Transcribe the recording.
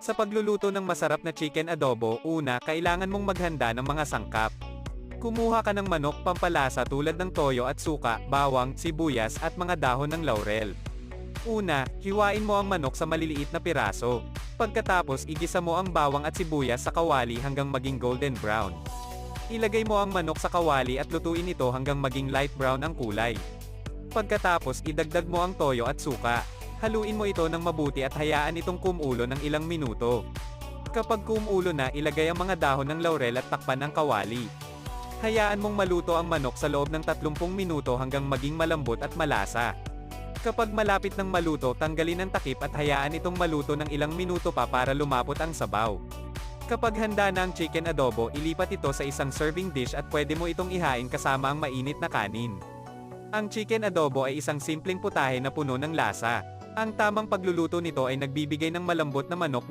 Sa pagluluto ng masarap na chicken adobo, una, kailangan mong maghanda ng mga sangkap. Kumuha ka ng manok pampalasa tulad ng toyo at suka, bawang, sibuyas at mga dahon ng laurel. Una, hiwain mo ang manok sa maliliit na piraso. Pagkatapos, igisa mo ang bawang at sibuyas sa kawali hanggang maging golden brown. Ilagay mo ang manok sa kawali at lutuin ito hanggang maging light brown ang kulay. Pagkatapos, idagdag mo ang toyo at suka. Haluin mo ito ng mabuti at hayaan itong kumulo ng ilang minuto. Kapag kumulo na, ilagay ang mga dahon ng laurel at takpan ang kawali. Hayaan mong maluto ang manok sa loob ng 30 minuto hanggang maging malambot at malasa. Kapag malapit ng maluto, tanggalin ang takip at hayaan itong maluto ng ilang minuto pa para lumapot ang sabaw. Kapag handa na ang chicken adobo, ilipat ito sa isang serving dish at pwede mo itong ihain kasama ang mainit na kanin. Ang chicken adobo ay isang simpleng putahe na puno ng lasa. Ang tamang pagluluto nito ay nagbibigay ng malambot na manok na